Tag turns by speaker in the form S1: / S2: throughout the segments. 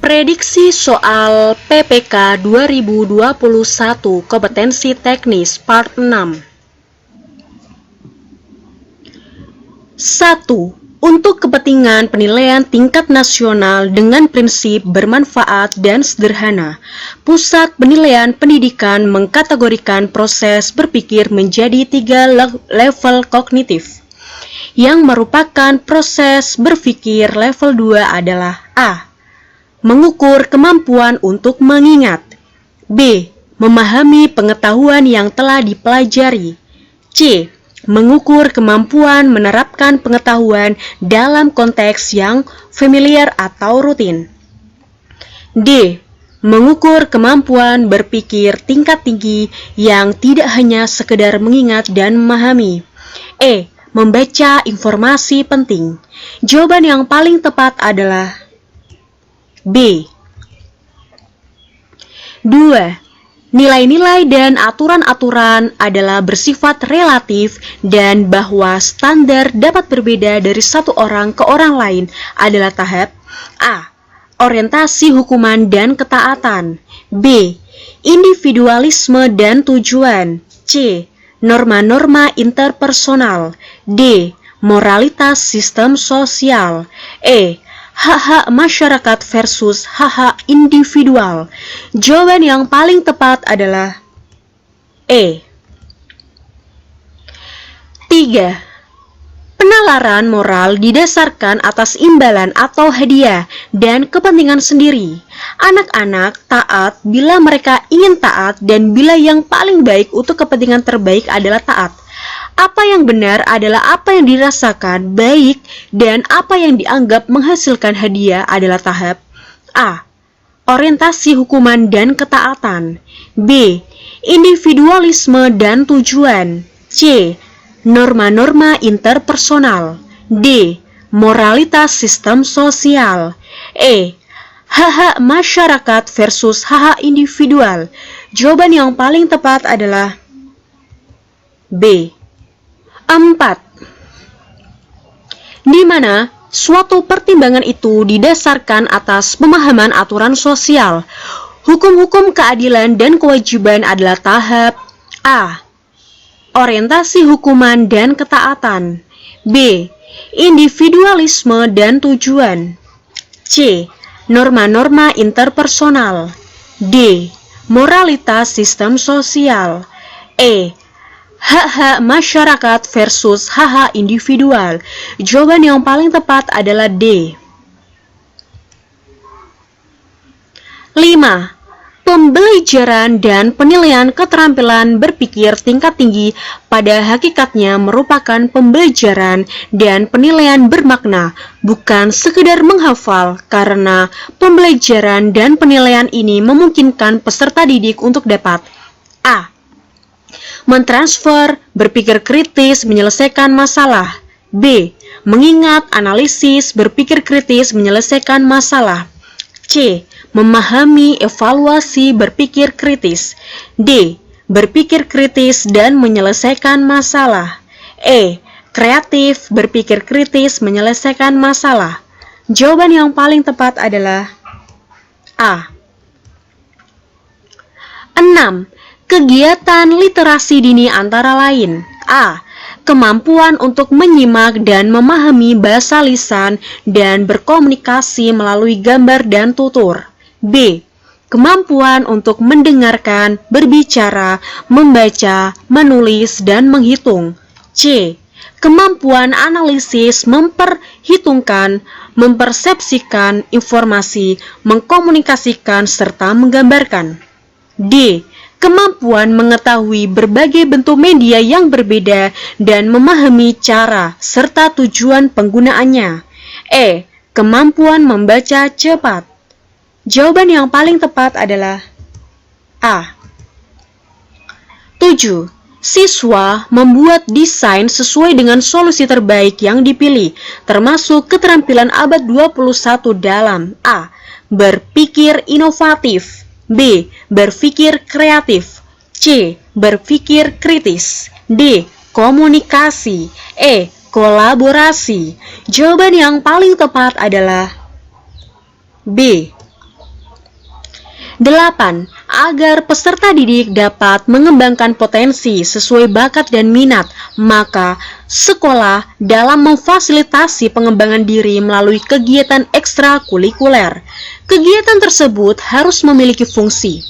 S1: Prediksi soal PPK 2021 Kompetensi Teknis Part 6. 1. Untuk kepentingan penilaian tingkat nasional dengan prinsip bermanfaat dan sederhana, Pusat Penilaian Pendidikan mengkategorikan proses berpikir menjadi 3 level kognitif, yang merupakan proses berpikir level 2 adalah A. Mengukur kemampuan untuk mengingat, B. Memahami pengetahuan yang telah dipelajari, C. Mengukur kemampuan menerapkan pengetahuan dalam konteks yang familiar atau rutin, D. Mengukur kemampuan berpikir tingkat tinggi yang tidak hanya sekedar mengingat dan memahami, E. Membaca informasi penting. Jawaban yang paling tepat adalah B. 2. Nilai-nilai dan aturan-aturan adalah bersifat relatif dan bahwa standar dapat berbeda dari satu orang ke orang lain adalah tahap A. Orientasi hukuman dan ketaatan, B. Individualisme dan tujuan, C. Norma-norma interpersonal, D. Moralitas sistem sosial, E. Hak-hak masyarakat versus hak-hak individual. Jawaban yang paling tepat adalah E. 3. Penalaran moral didasarkan atas imbalan atau hadiah dan kepentingan sendiri. Anak-anak taat bila mereka ingin taat dan bila yang paling baik untuk kepentingan terbaik adalah taat. Apa yang benar adalah apa yang dirasakan baik dan apa yang dianggap menghasilkan hadiah adalah tahap A. Orientasi hukuman dan ketaatan, B. Individualisme dan tujuan, C. Norma-norma interpersonal, D. Moralitas sistem sosial, E. Hak-hak masyarakat versus hak-hak individual. Jawaban yang paling tepat adalah B. 4. Di mana suatu pertimbangan itu didasarkan atas pemahaman aturan sosial. Hukum-hukum keadilan dan kewajiban adalah tahap A. Orientasi hukuman dan ketaatan, B. Individualisme dan tujuan, C. Norma-norma interpersonal, D. Moralitas sistem sosial, E. Hak-hak masyarakat versus hak-hak individual. Jawaban yang paling tepat adalah D. 5. Pembelajaran dan penilaian keterampilan berpikir tingkat tinggi pada hakikatnya merupakan pembelajaran dan penilaian bermakna, bukan sekedar menghafal, karena pembelajaran dan penilaian ini memungkinkan peserta didik untuk dapat A. Mentransfer, berpikir kritis, menyelesaikan masalah, B. Mengingat, analisis, berpikir kritis, menyelesaikan masalah, C. Memahami, evaluasi, berpikir kritis, D. Berpikir kritis dan menyelesaikan masalah, E. Kreatif, berpikir kritis, menyelesaikan masalah. Jawaban yang paling tepat adalah A. 6. Kegiatan literasi dini antara lain A. Kemampuan untuk menyimak dan memahami bahasa lisan dan berkomunikasi melalui gambar dan tutur, B. Kemampuan untuk mendengarkan, berbicara, membaca, menulis, dan menghitung, C. Kemampuan analisis, memperhitungkan, mempersepsikan informasi, mengkomunikasikan, serta menggambarkan, D. Kemampuan mengetahui berbagai bentuk media yang berbeda dan memahami cara serta tujuan penggunaannya, E. Kemampuan membaca cepat. Jawaban yang paling tepat adalah A. 7. Siswa membuat desain sesuai dengan solusi terbaik yang dipilih, termasuk keterampilan abad 21 dalam A. Berpikir inovatif, B. Berpikir kreatif, C. Berpikir kritis, D. Komunikasi, E. Kolaborasi. Jawaban yang paling tepat adalah B. 8. Agar peserta didik dapat mengembangkan potensi sesuai bakat dan minat, maka sekolah dalam memfasilitasi pengembangan diri melalui kegiatan ekstrakurikuler. Kegiatan tersebut harus memiliki fungsi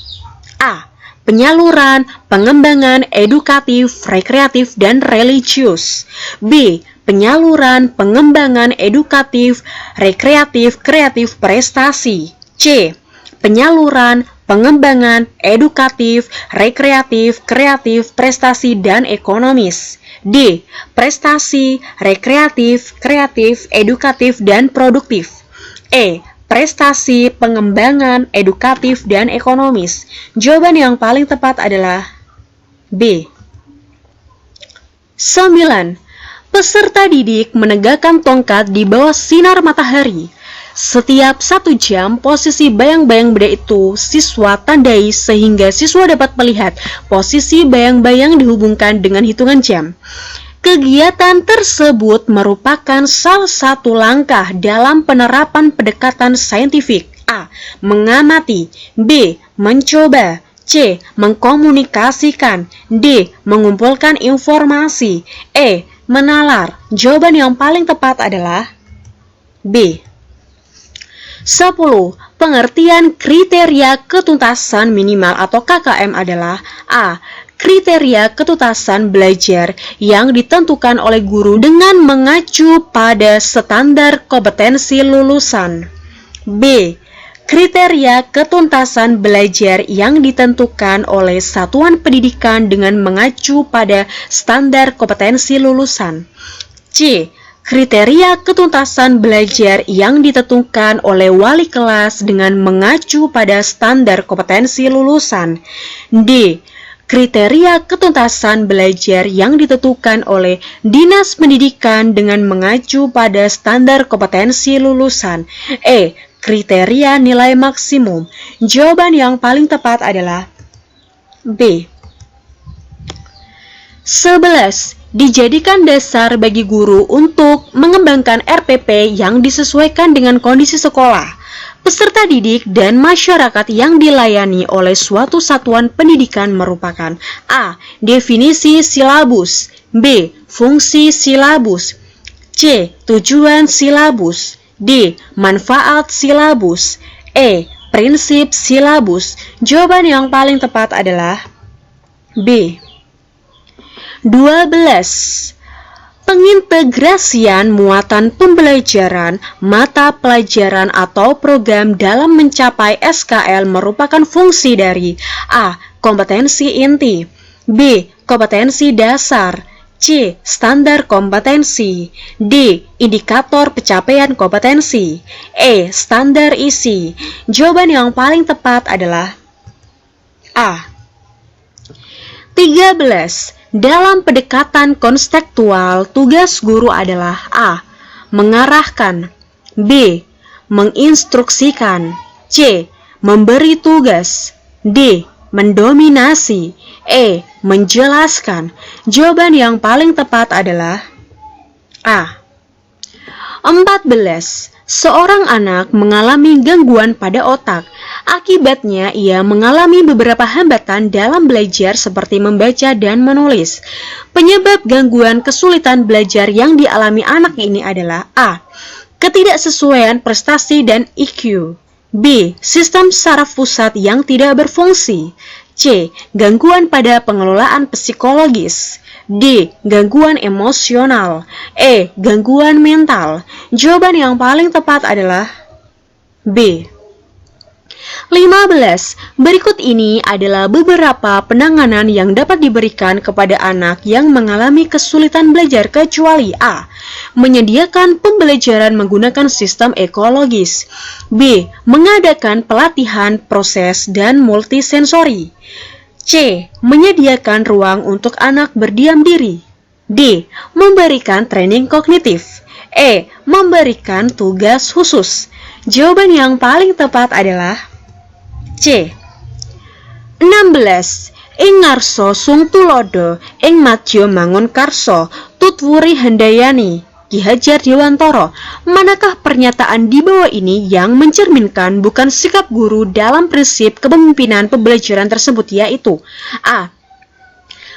S1: A. Penyaluran, pengembangan edukatif, rekreatif, dan religius. B. Penyaluran, pengembangan edukatif, rekreatif, kreatif, prestasi. C. Penyaluran, pengembangan edukatif, rekreatif, kreatif, prestasi, dan ekonomis. D. Prestasi, rekreatif, kreatif, edukatif, dan produktif. E. Prestasi, pengembangan, edukatif, dan ekonomis. Jawaban yang paling tepat adalah B. 9. Peserta didik menegakkan tongkat di bawah sinar matahari. Setiap 1 jam, posisi bayang-bayang benda itu siswa tandai sehingga siswa dapat melihat posisi bayang-bayang dihubungkan dengan hitungan jam. Kegiatan tersebut merupakan salah satu langkah dalam penerapan pendekatan saintifik. A. Mengamati. B. Mencoba. C. Mengkomunikasikan. D. Mengumpulkan informasi. E. Menalar. Jawaban yang paling tepat adalah B. 10. Pengertian kriteria ketuntasan minimal atau KKM adalah A. Kriteria ketuntasan belajar yang ditentukan oleh guru dengan mengacu pada standar kompetensi lulusan. B. Kriteria ketuntasan belajar yang ditentukan oleh satuan pendidikan dengan mengacu pada standar kompetensi lulusan. C. Kriteria ketuntasan belajar yang ditentukan oleh wali kelas dengan mengacu pada standar kompetensi lulusan. D. Kriteria ketuntasan belajar yang ditentukan oleh Dinas Pendidikan dengan mengacu pada standar kompetensi lulusan. E. Kriteria nilai maksimum. Jawaban yang paling tepat adalah B. 11. Dijadikan dasar bagi guru untuk mengembangkan RPP yang disesuaikan dengan kondisi sekolah, peserta didik, dan masyarakat yang dilayani oleh suatu satuan pendidikan merupakan A. Definisi silabus. B. Fungsi silabus. C. Tujuan silabus. D. Manfaat silabus. E. Prinsip silabus. Jawaban yang paling tepat adalah B. 12. Pengintegrasian muatan pembelajaran, mata pelajaran atau program dalam mencapai SKL merupakan fungsi dari A. Kompetensi inti. B. Kompetensi dasar. C. Standar kompetensi. D. Indikator pencapaian kompetensi. E. Standar isi. Jawaban yang paling tepat adalah A. 13. Dalam pendekatan konstektual, tugas guru adalah A. Mengarahkan. B. Menginstruksikan. C. Memberi tugas. D. Mendominasi. E. Menjelaskan. Jawaban yang paling tepat adalah A. 14. Seorang anak mengalami gangguan pada otak. Akibatnya, ia mengalami beberapa hambatan dalam belajar seperti membaca dan menulis. Penyebab gangguan kesulitan belajar yang dialami anak ini adalah A. Ketidaksesuaian prestasi dan IQ. B. Sistem saraf pusat yang tidak berfungsi. C. Gangguan pada pengelolaan psikologis. D. Gangguan emosional. E. Gangguan mental. Jawaban yang paling tepat adalah B. 15. Berikut ini adalah beberapa penanganan yang dapat diberikan kepada anak yang mengalami kesulitan belajar kecuali A. Menyediakan pembelajaran menggunakan sistem ekologis. B. Mengadakan pelatihan proses dan multisensori. C. Menyediakan ruang untuk anak berdiam diri. D. Memberikan training kognitif. E. Memberikan tugas khusus. Jawaban yang paling tepat adalah C. 16. Ing ngarsa sung tulodo, ing madya mangun karsa, tutwuri handayani. Ki Hajar Dewantoro. Manakah pernyataan di bawah ini yang mencerminkan bukan sikap guru dalam prinsip kepemimpinan pembelajaran tersebut, yaitu A.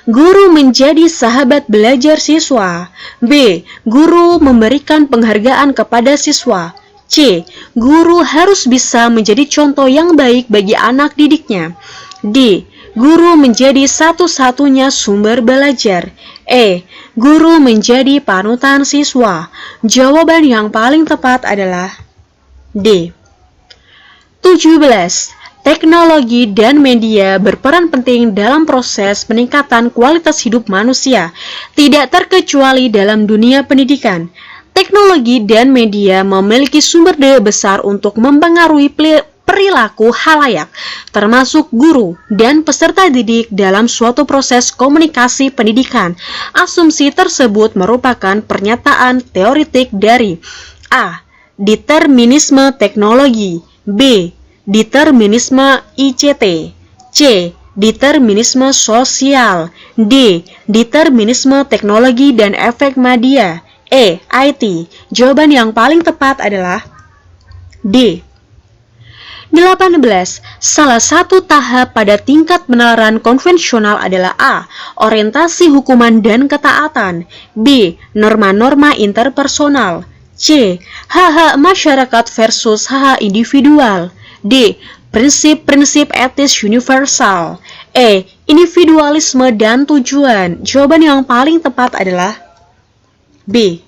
S1: Guru menjadi sahabat belajar siswa. B. Guru memberikan penghargaan kepada siswa. C. Guru harus bisa menjadi contoh yang baik bagi anak didiknya. D. Guru menjadi satu-satunya sumber belajar. E. Guru menjadi panutan siswa. Jawaban yang paling tepat adalah D. 17. Teknologi dan media berperan penting dalam proses peningkatan kualitas hidup manusia, tidak terkecuali dalam dunia pendidikan. Teknologi dan media memiliki sumber daya besar untuk mempengaruhi perilaku khalayak, termasuk guru dan peserta didik dalam suatu proses komunikasi pendidikan. Asumsi tersebut merupakan pernyataan teoretik dari A. Determinisme teknologi. B. Determinisme ICT. C. Determinisme sosial. D. Determinisme teknologi dan efek media. E. IT. Jawaban yang paling tepat adalah D. 18. Salah satu tahap pada tingkat penalaran konvensional adalah A. Orientasi hukuman dan ketaatan. B. Norma-norma interpersonal. C. Hak-hak masyarakat versus hak individual. D. Prinsip-prinsip etis universal. E. Individualisme dan tujuan. Jawaban yang paling tepat adalah B.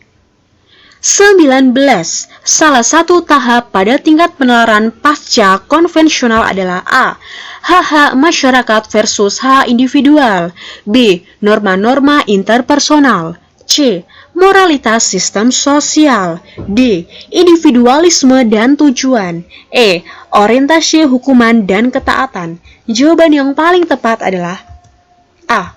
S1: 19. Salah satu tahap pada tingkat penalaran pasca konvensional adalah A. Hak-hak masyarakat versus hak individual. B. Norma-norma interpersonal. C. Moralitas sistem sosial. D. Individualisme dan tujuan. E. Orientasi hukuman dan ketaatan. Jawaban yang paling tepat adalah A.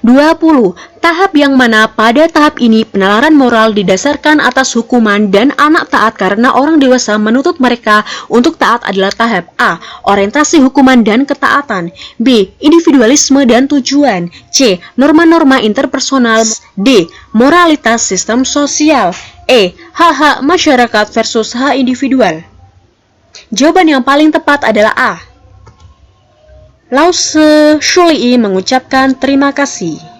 S1: 20. Tahap yang mana pada tahap ini penalaran moral didasarkan atas hukuman dan anak taat karena orang dewasa menuntut mereka untuk taat adalah tahap A. Orientasi hukuman dan ketaatan. B. Individualisme dan tujuan. C. Norma-norma interpersonal. D. Moralitas sistem sosial. E. Hak-hak masyarakat versus hak individual. Jawaban yang paling tepat adalah A. Lause Shulii mengucapkan terima kasih.